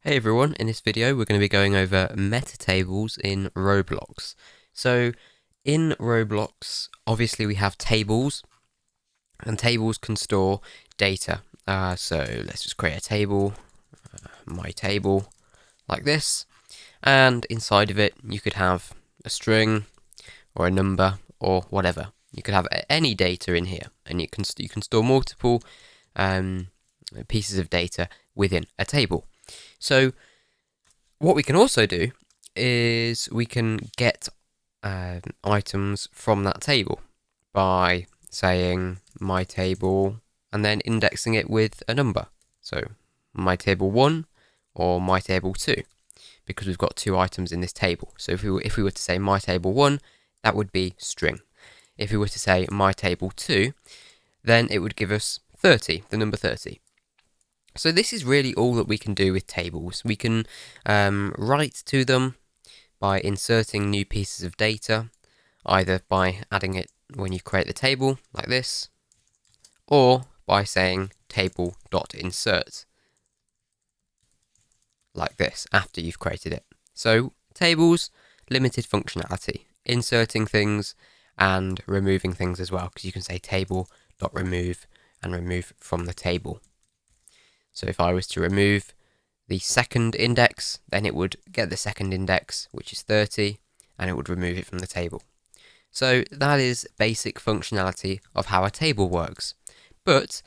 Hey everyone, in this video we're going to be going over metatables in Roblox. So in Roblox, obviously we have tables, and tables can store data. So let's just create a table, my table, like this, and inside of it you could have a string or a number or whatever. You could have any data in here, and you can store multiple pieces of data within a table. So what we can also do is we can get items from that table by saying my table and then indexing it with a number. So my table 1 or my table 2, because we've got two items in this table. So if we were to say my table 1, that would be string. If we were to say my table 2, then it would give us 30, the number 30. So this is really all that we can do with tables. We can write to them by inserting new pieces of data, either by adding it when you create the table, like this, or by saying table.insert, like this, after you've created it. So tables, limited functionality, inserting things and removing things as well, because you can say table.remove and remove from the table. So if I was to remove the second index, then it would get the second index, which is 30, and it would remove it from the table. So that is basic functionality of how a table works. But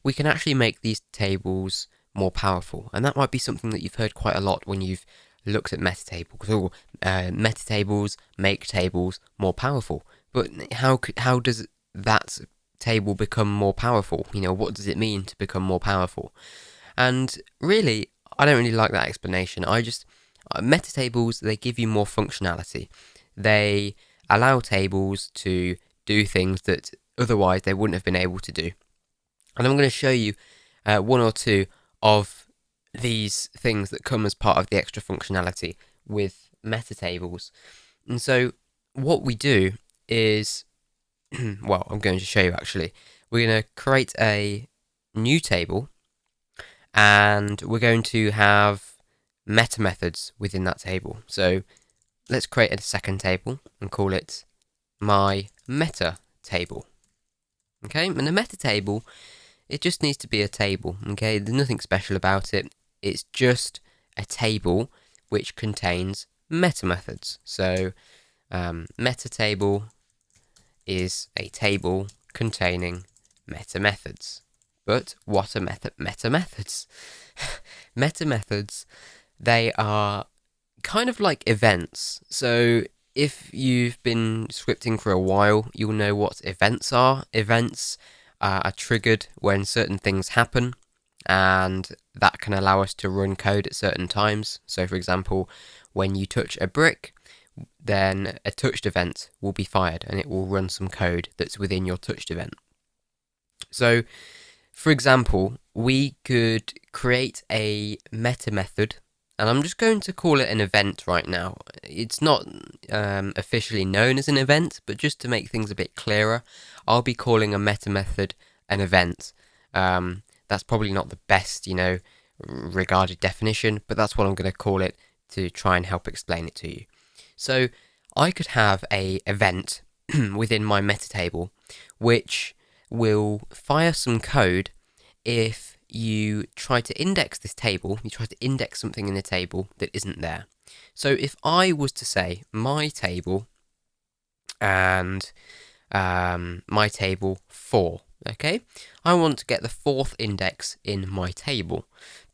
we can actually make these tables more powerful, and that might be something that you've heard quite a lot when you've looked at metatables. Oh, metatables make tables more powerful. But how does that table become more powerful? You know, what does it mean to become more powerful? And really, I don't really like that explanation. Metatables, they give you more functionality. They allow tables to do things that otherwise they wouldn't have been able to do. And I'm going to show you one or two of these things that come as part of the extra functionality with metatables. And so what we do is, well, I'm going to show you actually. We're going to create a new table, and we're going to have metamethods within that table. So let's create a second table and call it my meta table. Okay, and a meta table, it just needs to be a table. Okay, there's nothing special about it. It's just a table which contains metamethods. So meta table is a table containing metamethods. But what are metamethods? Metamethods, they are kind of like events. So if you've been scripting for a while, you'll know what events are. Events are triggered when certain things happen, and that can allow us to run code at certain times. So for example, when you touch a brick, then a touched event will be fired and it will run some code that's within your touched event. So for example, we could create a meta method, and I'm just going to call it an event right now. It's not officially known as an event, but just to make things a bit clearer, I'll be calling a meta method an event. That's probably not the best, regarded definition, but that's what I'm going to call it to try and help explain it to you. So I could have a event within my meta table, which will fire some code if you try to index this table, you try to index something in the table that isn't there. So if I was to say my table and my table 4, okay, I want to get the 4th index in my table,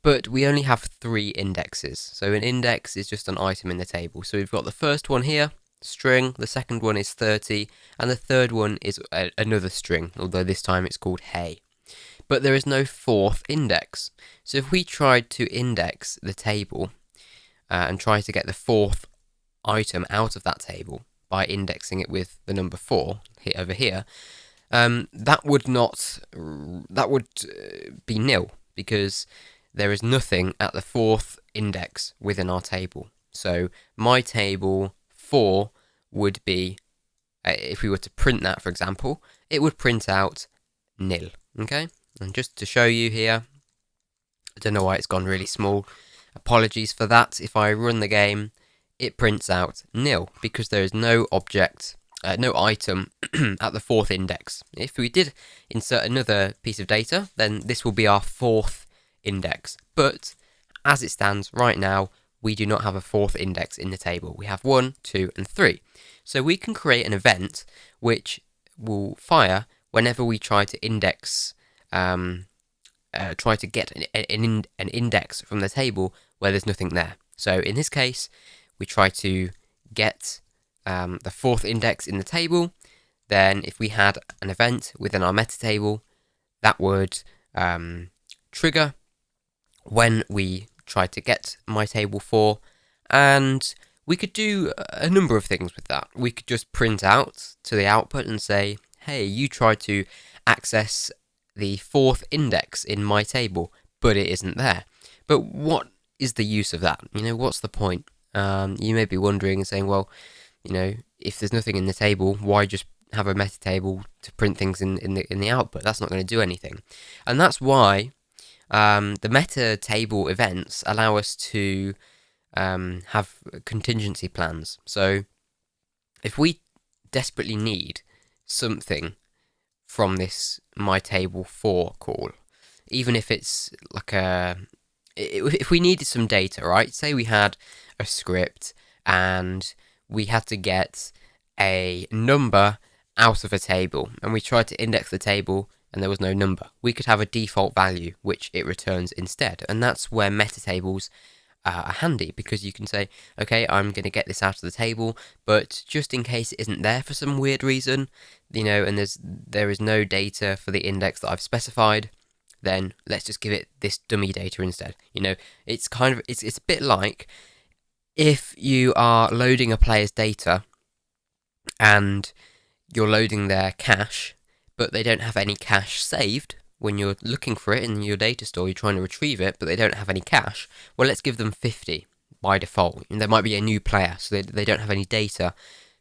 but we only have 3 indexes. So an index is just an item in the table. So we've got the first one here, string, the second one is 30, and the third one is another string, although this time it's called hey. But there is no 4th index. So if we tried to index the table and try to get the 4th item out of that table by indexing it with the number 4 over here, that would be nil, because there is nothing at the 4th index within our table. So my table 4 would be, if we were to print that, for example, it would print out nil. Okay, and just to show you here, I don't know why it's gone really small. Apologies for that. If I run the game, it prints out nil because there is no object, no item at the 4th index. If we did insert another piece of data, then this will be our 4th index. But as it stands right now, we do not have a 4th index in the table. We have 1, 2, and 3. So we can create an event which will fire whenever we try to index, try to get an index from the table where there's nothing there. So in this case, we try to get the 4th index in the table. Then if we had an event within our meta table, that would trigger when we try to get my table 4, and we could do a number of things with that. We could just print out to the output and say, hey, you tried to access the 4th index in my table, but it isn't there. But what is the use of that? What's the point? You may be wondering and saying, well, if there's nothing in the table, why just have a meta table to print things in the output? That's not going to do anything. And that's why the meta table events allow us to have contingency plans. So if we desperately need something from this myTable4 call, even if it's like if we needed some data, right? Say we had a script and we had to get a number out of a table, and we tried to index the table and there was no number. We could have a default value which it returns instead, and that's where meta tables are handy, because you can say, okay, I'm going to get this out of the table, but just in case it isn't there for some weird reason, and there is no data for the index that I've specified, then let's just give it this dummy data instead. It's it's a bit like if you are loading a player's data and you're loading their cache, but they don't have any cache saved. When you're looking for it in your data store, you're trying to retrieve it, but they don't have any cache. Well, let's give them 50 by default. And there might be a new player, so they don't have any data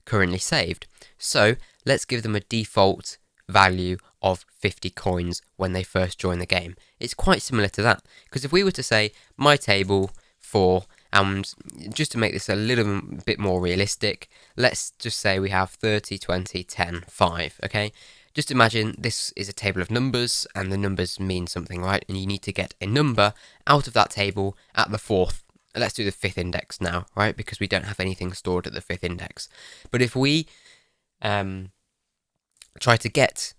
currently saved. So let's give them a default value of 50 coins when they first join the game. It's quite similar to that, because if we were to say my table for, and just to make this a little bit more realistic, let's just say we have 30, 20, 10, 5, okay? Just imagine this is a table of numbers, and the numbers mean something, right? And you need to get a number out of that table at the 4th. Let's do the 5th index now, right? Because we don't have anything stored at the 5th index. But if we try to get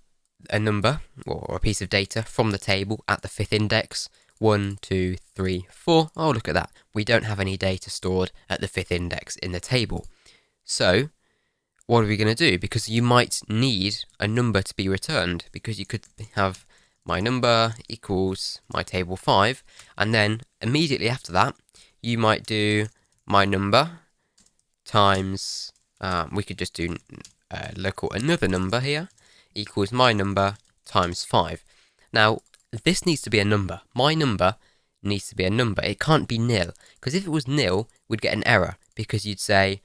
a number or a piece of data from the table at the 5th index, 1, 2, 3, 4. Oh, look at that. We don't have any data stored at the 5th index in the table. So what are we going to do? Because you might need a number to be returned, because you could have my number equals my table 5, and then immediately after that, you might do my number times, we could just do local another number here, equals my number times 5. Now, this needs to be a number. My number needs to be a number. It can't be nil, because if it was nil, we'd get an error, because you'd say,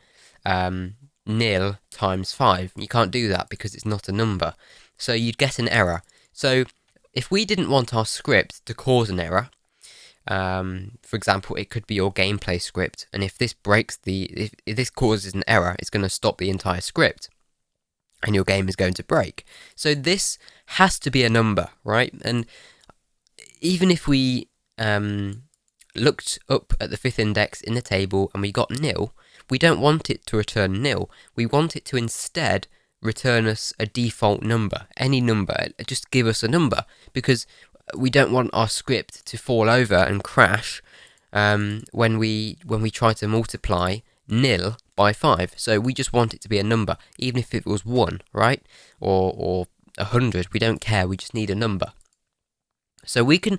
nil times 5. You can't do that because it's not a number. So you'd get an error. So if we didn't want our script to cause an error, for example, it could be your gameplay script, and if this breaks if this causes an error, it's going to stop the entire script, and your game is going to break. So this has to be a number, right? And even if we looked up at the 5th index in the table and we got nil, we don't want it to return nil. We want it to instead return us a default number, any number. Just give us a number, because we don't want our script to fall over and crash when we try to multiply nil by 5. So we just want it to be a number, even if it was 1, right? Or 100. We don't care. We just need a number. So we can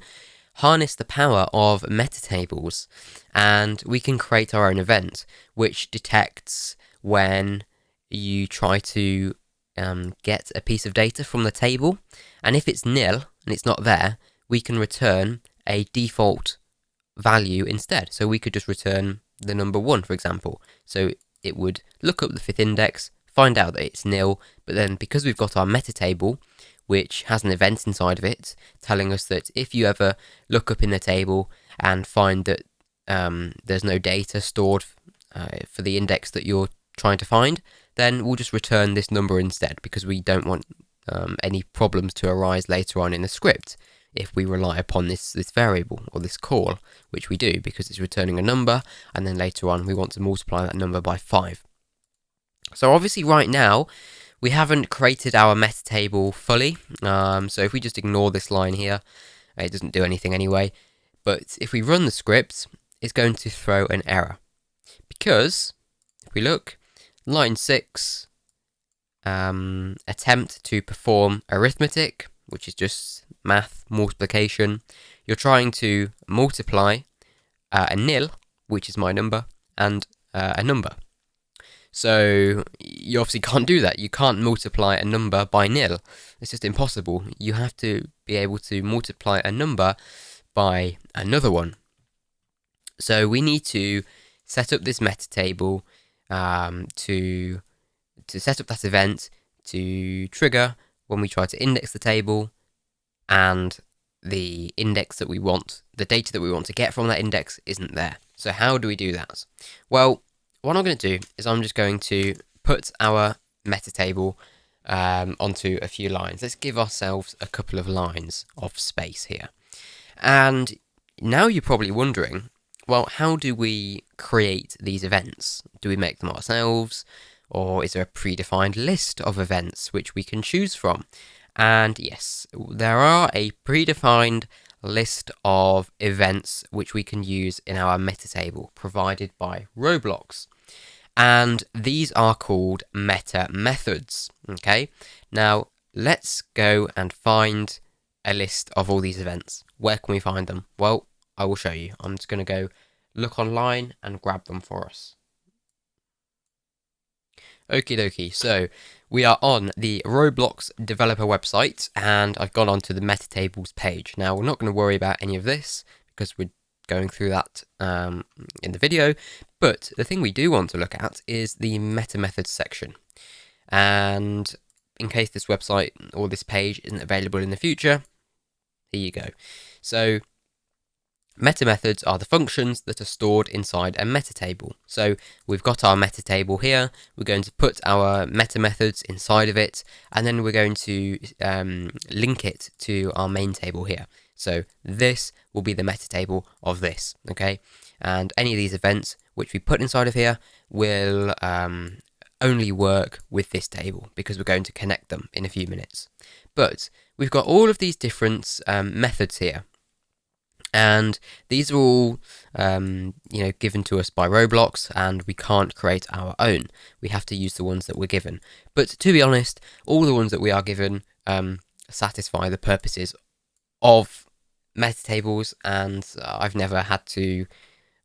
harness the power of metatables, and we can create our own event which detects when you try to get a piece of data from the table, and if it's nil and it's not there, we can return a default value instead. So we could just return the number 1, for example. So it would look up the 5th index, find out that it's nil, but then because we've got our metatable, which has an event inside of it, telling us that if you ever look up in the table and find that there's no data stored for the index that you're trying to find, then we'll just return this number instead, because we don't want any problems to arise later on in the script if we rely upon this variable or this call, which we do because it's returning a number, and then later on we want to multiply that number by 5. So obviously right now we haven't created our meta table fully, so if we just ignore this line here, it doesn't do anything anyway, but if we run the script, it's going to throw an error, because if we look, line 6, attempt to perform arithmetic, which is just math multiplication. You're trying to multiply a nil, which is my number, and a number. So you obviously can't do that. You can't multiply a number by nil. It's just impossible. You have to be able to multiply a number by another one. So we need to set up this meta table to set up that event to trigger when we try to index the table, and the index that we want, the data that we want to get from that index isn't there. So how do we do that? Well, what I'm going to do is I'm just going to put our meta table onto a few lines. Let's give ourselves a couple of lines of space here. And now you're probably wondering, well, how do we create these events? Do we make them ourselves? Or is there a predefined list of events which we can choose from? And yes, there are a predefined list of events which we can use in our meta table provided by Roblox. And these are called meta methods. Okay, now let's go and find a list of all these events. Where can we find them? Well, I will show you. I'm just going to go look online and grab them for us. Okie dokie, so we are on the Roblox developer website, and I've gone onto the metatables page. Now, we're not going to worry about any of this because we're going through that in the video, but the thing we do want to look at is the metamethods section. And in case this website or this page isn't available in the future, here you go. So metamethods are the functions that are stored inside a meta table. So we've got our meta table here, we're going to put our metamethods inside of it, and then we're going to link it to our main table here. So this will be the meta table of this, okay? And any of these events which we put inside of here will only work with this table, because we're going to connect them in a few minutes. But we've got all of these different methods here. And these are all, given to us by Roblox, and we can't create our own. We have to use the ones that we're given. But to be honest, all the ones that we are given satisfy the purposes of meta tables, and I've never had to.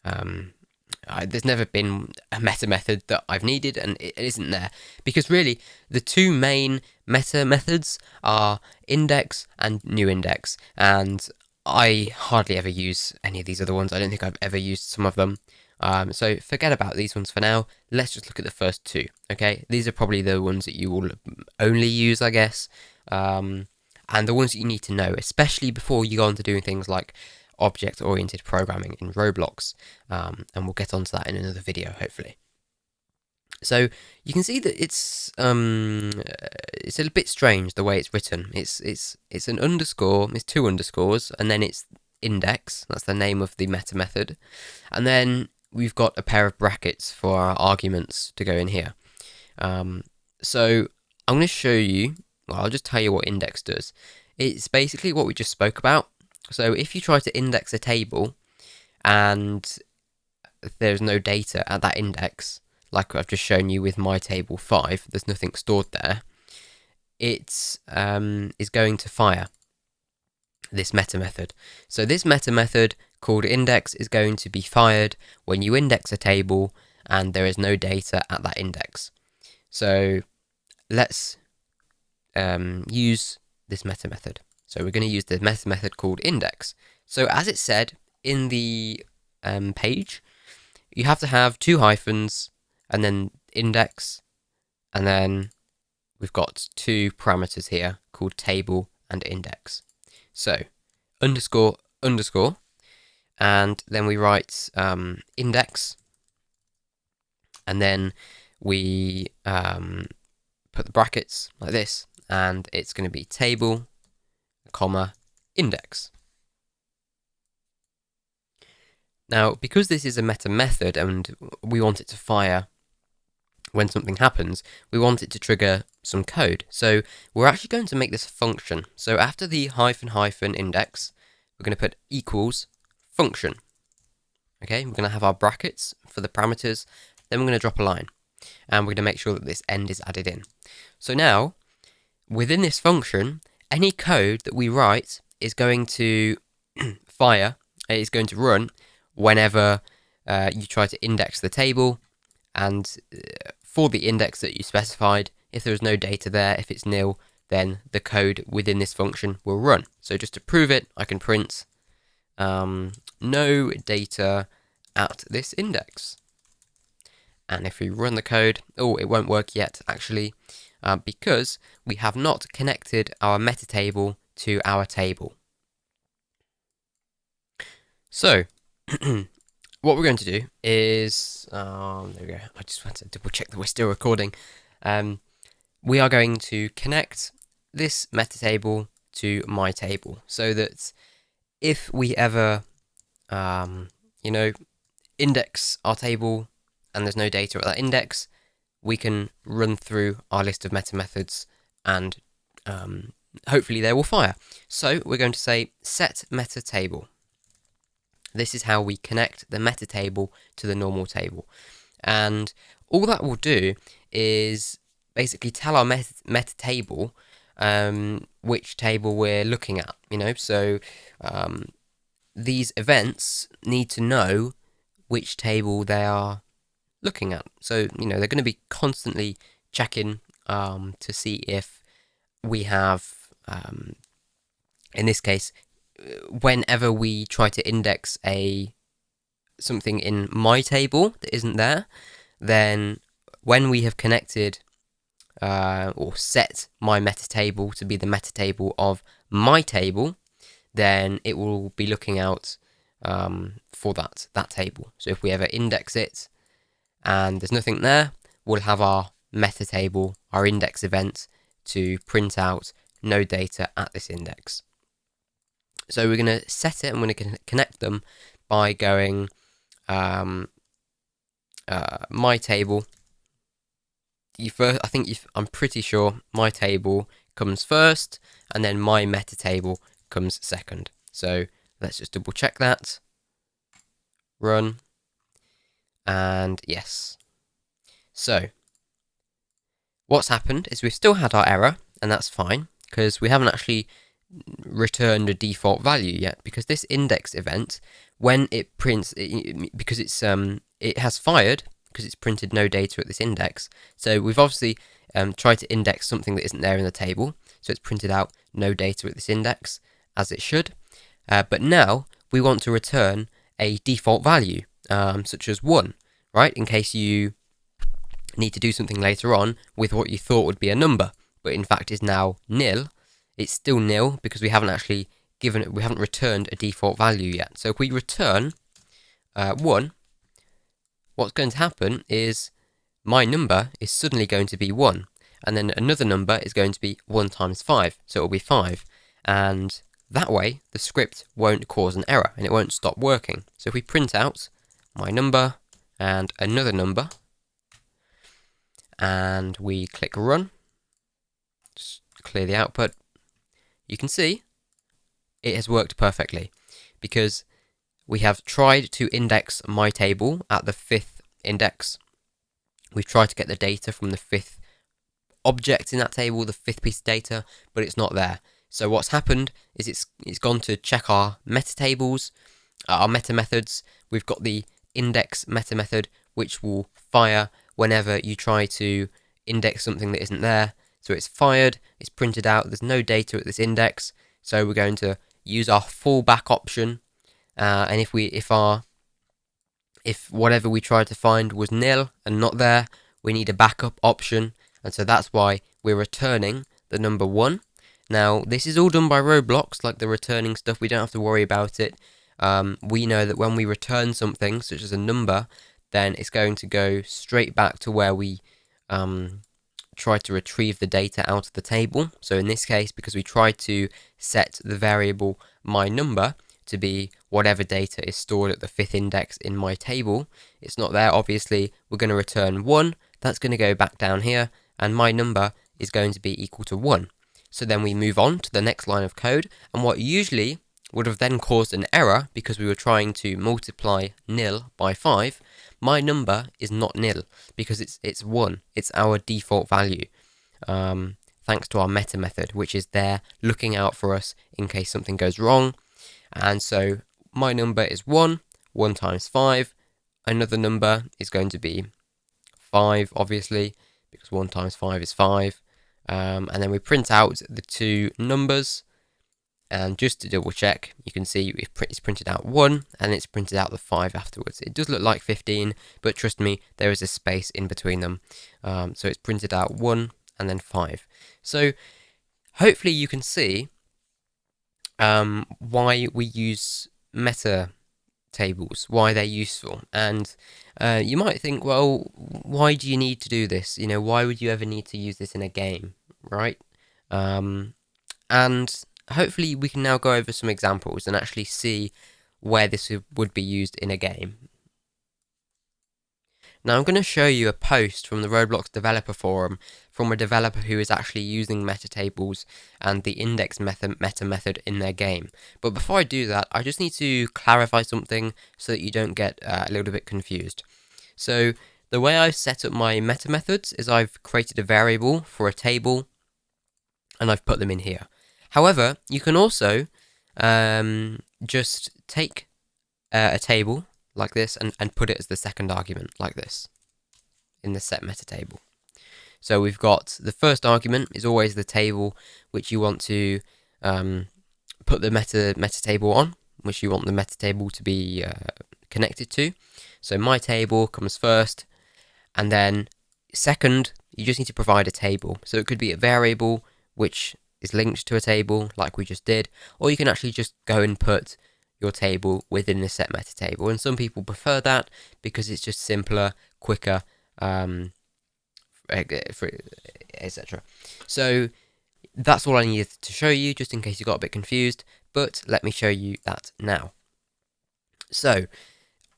There's never been a meta method that I've needed, and it isn't there, because really the two main meta methods are index and new index, and I hardly ever use any of these other ones. I don't think I've ever used some of them. So forget about these ones for now. Let's just look at the first two, okay? These are probably the ones that you will only use, I guess, and the ones that you need to know, especially before you go on to doing things like object-oriented programming in Roblox, and we'll get onto that in another video, hopefully. So you can see that it's a bit strange the way it's written. It's an underscore, it's two underscores, and then it's index. That's the name of the meta method, and then we've got a pair of brackets for our arguments to go in here. So I'm going to show you. Well, I'll just tell you what index does. It's basically what we just spoke about. So if you try to index a table and there's no data at that index, like I've just shown you with my table 5, there's nothing stored there, it is going to fire this meta method. So this meta method called index is going to be fired when you index a table and there is no data at that index. So let's use this meta method. So we're going to use the meta method called index. So as it said in the page, you have to have 2 hyphens and then index, and then we've got 2 parameters here called table and index. So underscore underscore, and then we write index, and then we put the brackets like this, and it's going to be table, comma, index. Now, because this is a meta method and we want it to fire when something happens, we want it to trigger some code. So we're actually going to make this a function. So after the hyphen index, we're going to put equals function. Okay, we're going to have our brackets for the parameters, then we're going to drop a line, and we're going to make sure that this end is added in. So now, within this function, any code that we write is going to fire, it's going to run whenever you try to index the table, and for the index that you specified, if there is no data there, if it's nil, then the code within this function will run. So just to prove it, I can print no data at this index. And if we run the code, oh, it won't work yet actually, because we have not connected our meta table to our table. So what we're going to do is, there we go, I just want to double check that we're still recording. We are going to connect this meta table to my table, so that if we ever, index our table and there's no data at that index, we can run through our list of meta methods and hopefully they will fire. So we're going to say set meta table. This is how we connect the meta table to the normal table. And all that will do is basically tell our meta table which table we're looking at, So these events need to know which table they are looking at. So, they're going to be constantly checking to see if we have, in this case, whenever we try to index something in my table that isn't there, then when we have connected or set my meta table to be the meta table of my table, then it will be looking out for that table. So if we ever index it and there's nothing there, we'll have our meta table, our index event, to print out no data at this index. So we're going to set it and we're going to connect them by going my table. I'm pretty sure my table comes first and then my meta table comes second. So let's just double check that. Run. And yes. So what's happened is we've still had our error, and that's fine because we haven't actually returned a default value yet, because this index event, when it prints, because it has fired because it's printed no data at this index. So we've obviously tried to index something that isn't there in the table, so it's printed out no data at this index, as it should. But now we want to return a default value, such as 1, right? In case you need to do something later on with what you thought would be a number, but in fact is now nil. It's still nil because we haven't actually we haven't returned a default value yet. So if we return 1, what's going to happen is my number is suddenly going to be 1, and then another number is going to be 1 times 5, so it will be 5, and that way the script won't cause an error and it won't stop working. So if we print out my number and another number, and we click run, just clear the output, you can see it has worked perfectly, because we have tried to index my table at the 5th index. We've tried to get the data from the 5th object in that table, the 5th piece of data, but it's not there. So what's happened is it's gone to check our meta tables, our meta methods. We've got the index meta method, which will fire whenever you try to index something that isn't there. So it's fired, it's printed out, there's no data at this index, so we're going to use our fallback option, and if whatever we tried to find was nil and not there, we need a backup option, and so that's why we're returning the number 1. Now, this is all done by Roblox, like the returning stuff, we don't have to worry about it. we know that when we return something, such as a number, then it's going to go straight back to where we try to retrieve the data out of the table. So in this case, because we tried to set the variable myNumber to be whatever data is stored at the 5th index in my table, it's not there, obviously. We're going to return 1, that's going to go back down here, and myNumber is going to be equal to 1. So then we move on to the next line of code, and what usually would have then caused an error because we were trying to multiply nil by 5, myNumber is not nil because it's 1. It's our default value, thanks to our meta method, which is there looking out for us in case something goes wrong. And so myNumber is 1, 1 times 5. Another number is going to be 5, obviously, because 1 times 5 is 5. And then we print out the two numbers. And just to double check, you can see it's printed out 1 and it's printed out the 5 afterwards. It does look like 15, but trust me, there is a space in between them. So it's printed out 1 and then 5. So hopefully you can see why we use meta tables, why they're useful. And you might think, well, why do you need to do this? You know, why would you ever need to use this in a game, right? And hopefully we can now go over some examples and actually see where this would be used in a game. Now I'm going to show you a post from the Roblox developer forum from a developer who is actually using metatables and the index meta method in their game. But before I do that, I just need to clarify something so that you don't get a little bit confused. So the way I've set up my meta methods is I've created a variable for a table and I've put them in here. However, you can also just take a table like this and put it as the second argument like this in the set meta table. So we've got the first argument is always the table which you want to put the meta table on, which you want the meta table to be connected to. So my table comes first, and then second you just need to provide a table. So it could be a variable which is linked to a table like we just did, or you can actually just go and put your table within the set meta table, and some people prefer that because it's just simpler, quicker, etc. So that's all I needed to show you, just in case you got a bit confused, but let me show you that now. So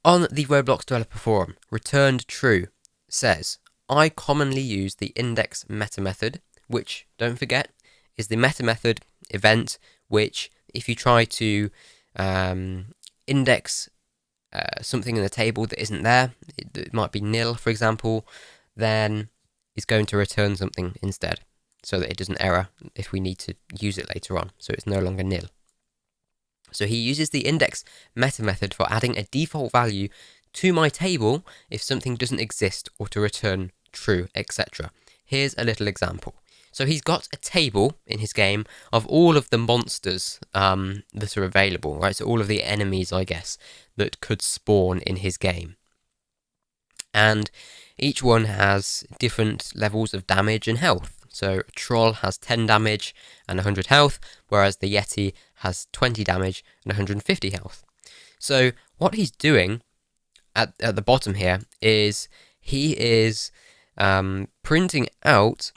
on the Roblox developer forum, returned true says, I commonly use the index meta method, which, don't forget, is the meta method event, which if you try to index something in the table that isn't there, it might be nil, for example, then it's going to return something instead, so that it doesn't error if we need to use it later on, so it's no longer nil. So he uses the index meta method for adding a default value to my table if something doesn't exist, or to return true, etc. Here's a little example. So he's got a table in his game of all of the monsters that are available, right? So all of the enemies, I guess, that could spawn in his game. And each one has different levels of damage and health. So a troll has 10 damage and 100 health, whereas the Yeti has 20 damage and 150 health. So what he's doing at the bottom here is he is printing out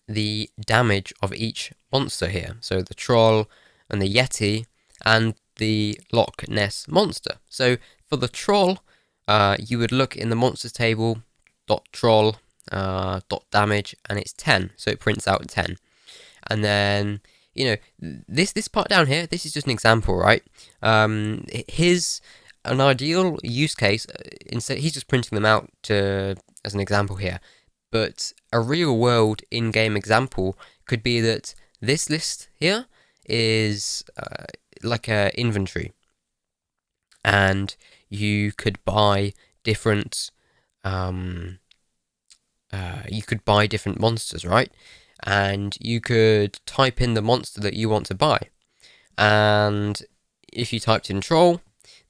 the damage of each monster here. So the troll and the Yeti and the Loch Ness monster. So for the troll, you would look in the monsters table, .troll, .damage, and it's 10. So it prints out 10. And then, you know, this part down here, this is just an example, right? An ideal use case, instead he's just printing them out as an example here. But a real-world in-game example could be that this list here is like an inventory, and you could buy different monsters, right? And you could type in the monster that you want to buy, and if you typed in troll,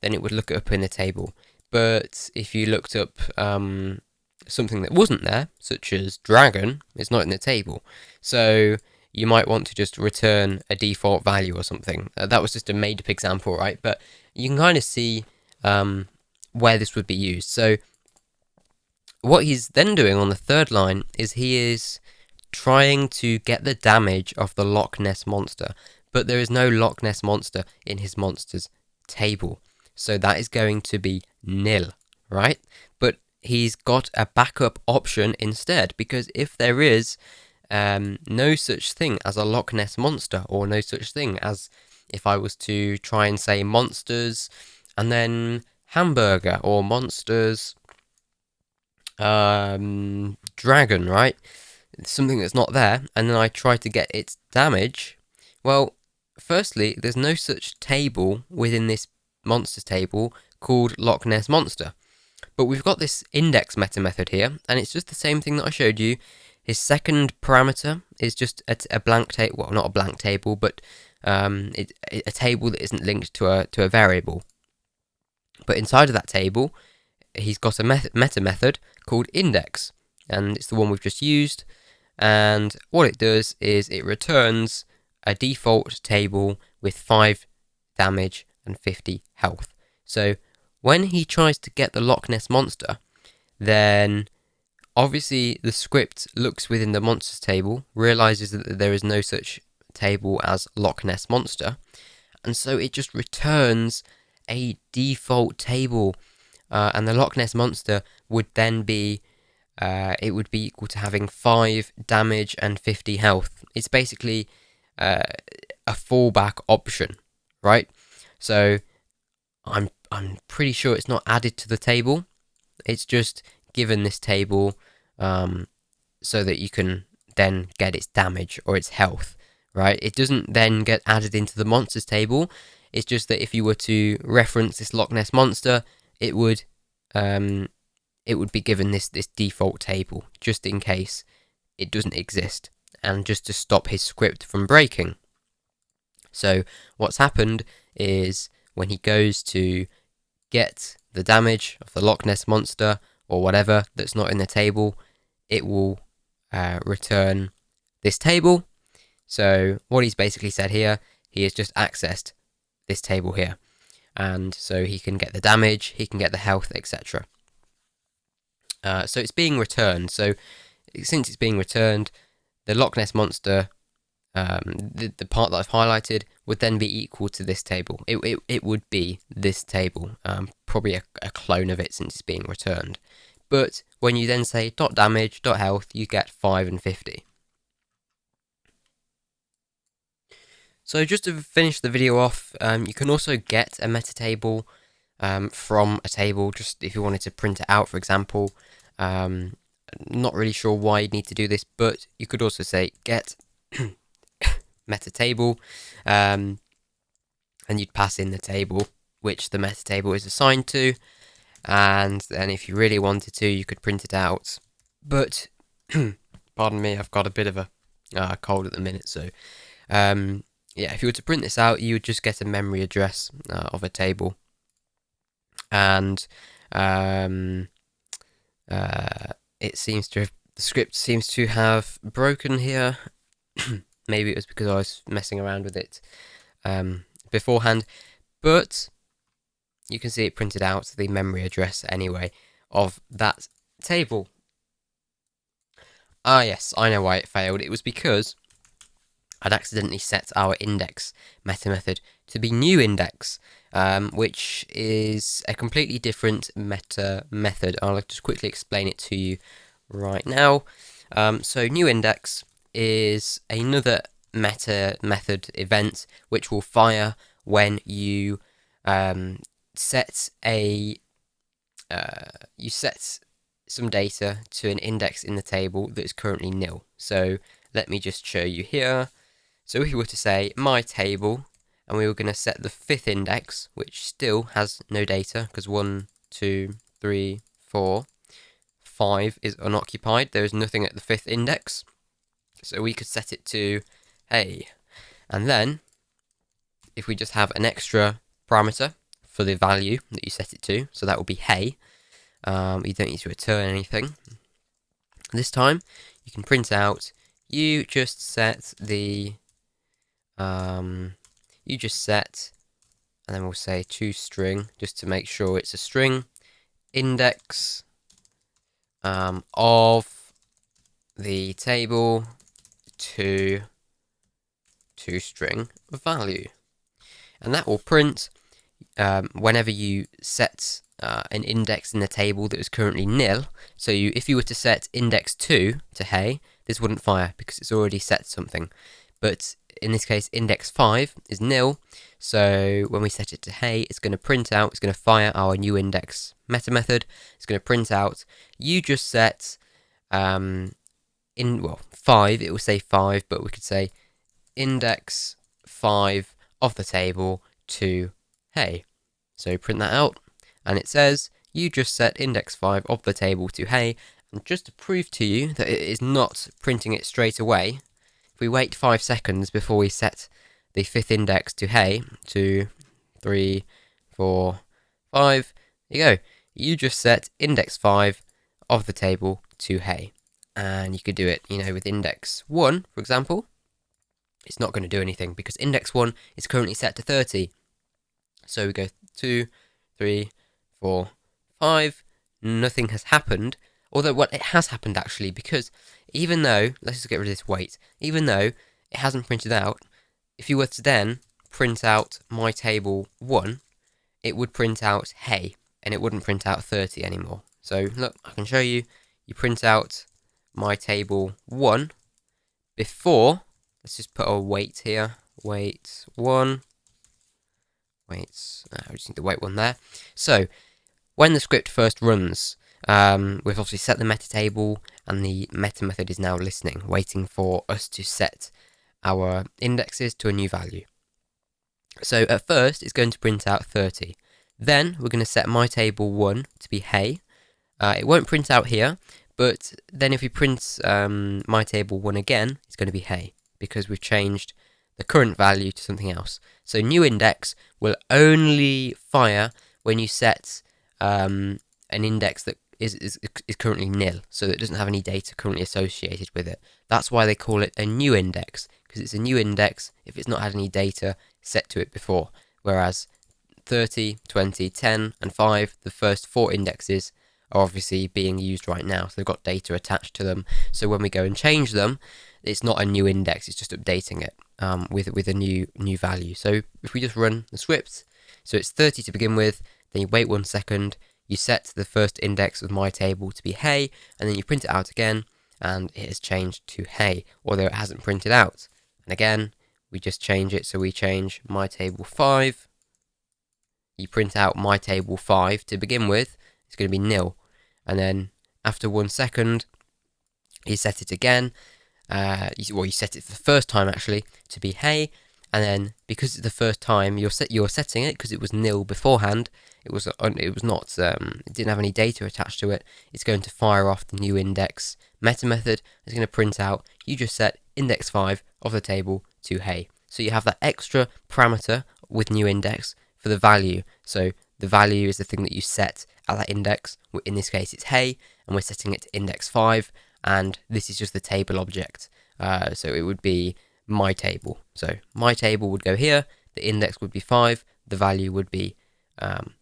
then it would look it up in the table. But if you looked up something that wasn't there, such as dragon, it's not in the table. So you might want to just return a default value or something. That was just a made-up example, right? But you can kind of see where this would be used. So what he's then doing on the third line is he is trying to get the damage of the Loch Ness Monster, but there is no Loch Ness Monster in his monsters table. So that is going to be nil, right? But he's got a backup option instead, because if there is no such thing as a Loch Ness Monster, or no such thing as, if I was to try and say monsters and then hamburger, or monsters dragon, right? Something that's not there, and then I try to get its damage. Well, firstly, there's no such table within this monsters table called Loch Ness Monster. But we've got this index meta method here, and it's just the same thing that I showed you. His second parameter is just a blank table, well, not a blank table, but a table that isn't linked to a variable. But inside of that table, he's got a meta method called index, and it's the one we've just used. And what it does is it returns a default table with 5 damage and 50 health. So when he tries to get the Loch Ness Monster, then obviously the script looks within the monsters table, realizes that there is no such table as Loch Ness Monster, and so it just returns a default table, and the Loch Ness Monster would then be it would be equal to having 5 damage and 50 health. It's basically a fallback option, right? So I'm pretty sure it's not added to the table. It's just given this table so that you can then get its damage or its health, right? It doesn't then get added into the monsters table. It's just that if you were to reference this Loch Ness Monster, it would be given this default table just in case it doesn't exist, and just to stop his script from breaking. So what's happened is when he goes to get the damage of the Loch Ness Monster or whatever that's not in the table, it will return this table. So what he's basically said here, he has just accessed this table here, and so he can get the damage, he can get the health, etc. So it's being returned. So since it's being returned, the Loch Ness Monster, the part that I've highlighted, would then be equal to this table. It would be this table, probably a clone of it since it's being returned. But when you then say dot damage, dot health, you get 5 and 50. So just to finish the video off, you can also get a meta table from a table, just if you wanted to print it out, for example. Not really sure why you'd need to do this, but you could also say get meta table, and you'd pass in the table which the meta table is assigned to, and then if you really wanted to, you could print it out. But pardon me, I've got a bit of a cold at the minute, so yeah, if you were to print this out, you would just get a memory address of a table, and it seems to have, the script seems to have broken here. Maybe it was because I was messing around with it beforehand, but you can see it printed out the memory address anyway of that table. Ah yes, I know why it failed. It was because I'd accidentally set our index meta method to be new index, which is a completely different meta method. I'll just quickly explain it to you right now. So new index is another meta method event which will fire when you set some data to an index in the table that is currently nil. So let me just show you here. So if we were to say my table, and we were going to set the 5th index, which still has no data, because 1, 2, 3, 4, 5 is unoccupied. There is nothing at the 5th index. So we could set it to hey. And then, if we just have an extra parameter for the value that you set it to, so that will be hey. You don't need to return anything. This time, you can print out you just set the, and then we'll say toString, just to make sure it's a string, index of the table to toString value. And that will print whenever you set an index in the table that is currently nil. So if you were to set index 2 to hey, this wouldn't fire because it's already set something. But in this case, index 5 is nil. So when we set it to hey, it's going to print out, it's going to fire our new index meta method. It's going to print out, you just set 5, it will say 5, but we could say index 5 of the table to hey. So print that out, and it says you just set index 5 of the table to hey. And just to prove to you that it is not printing it straight away, if we wait 5 seconds before we set the 5th index to hey, 2, 3, 4, 5, there you go. You just set index 5 of the table to hey. And you could do it, with index 1, for example. It's not going to do anything because index 1 is currently set to 30. So we go 2, 3, 4, 5. Nothing has happened. Although, it has happened actually, because even though, let's just get rid of this wait, even though it hasn't printed out, if you were to then print out my table 1, it would print out hey, and it wouldn't print out 30 anymore. So look, I can show you. You print out my table 1 before, let's just put a wait here, wait 1, we just need the wait 1 there. So when the script first runs, we've obviously set the meta table, and the meta method is now listening, waiting for us to set our indexes to a new value. So at first, it's going to print out 30. Then we're going to set my table 1 to be hey. It won't print out here, but then if we print my table 1 again, it's going to be hey, because we've changed the current value to something else. So new index will only fire when you set an index that is currently nil, so that it doesn't have any data currently associated with it. That's why they call it a new index, because it's a new index if it's not had any data set to it before. Whereas 30, 20, 10, and 5, the first 4 indexes, are obviously being used right now, so they've got data attached to them. So when we go and change them, it's not a new index, it's just updating it with a new value. So if we just run the script, so it's 30 to begin with, then you wait 1 second, you set the first index of my table to be hey, and then you print it out again, and it has changed to hey, although it hasn't printed out. And again, we just change it, so we change my table 5, you print out my table 5 to begin with, it's going to be nil. And then after 1 second, you set it again. You set it for the first time actually to be hey, and then because it's the first time you're setting it because it was nil beforehand. It didn't have any data attached to it. It's going to fire off the new index meta method. It's going to print out you just set index 5 of the table to hey. So you have that extra parameter with new index for the value. So the value is the thing that you set at that index. In this case, it's hey, and we're setting it to index 5, and this is just the table object. So it would be my table. So my table would go here, the index would be 5, the value would be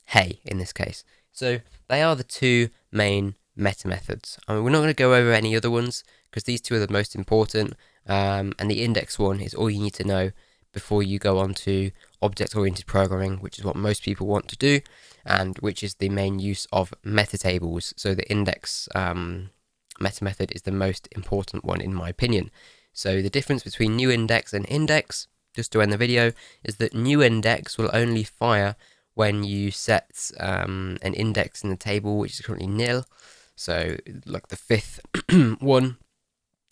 hey in this case. So they are the two main meta methods. I mean, we're not going to go over any other ones because these two are the most important, and the index one is all you need to know before you go on to object-oriented programming, which is what most people want to do, and which is the main use of metatables. So the index meta method is the most important one in my opinion. So the difference between new index and index, just to end the video, is that new index will only fire when you set an index in the table which is currently nil. So like the 5th one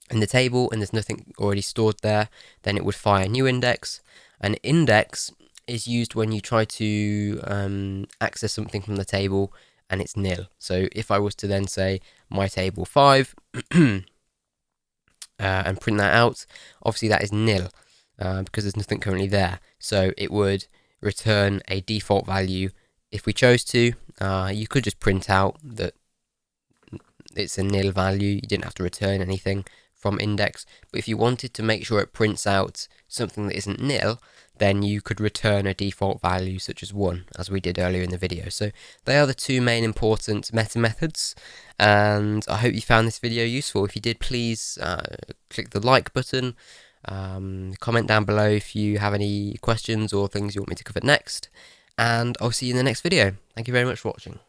in the table and there's nothing already stored there, then it would fire new index. An index is used when you try to access something from the table and it's nil. So if I was to then say my table 5 and print that out, obviously that is nil because there's nothing currently there. So it would return a default value if we chose to. You could just print out that it's a nil value. You didn't have to return anything from index, but if you wanted to make sure it prints out something that isn't nil, then you could return a default value such as 1, as we did earlier in the video. So they are the two main important meta methods, and I hope you found this video useful. If you did, please click the like button, comment down below if you have any questions or things you want me to cover next, and I'll see you in the next video. Thank you very much for watching.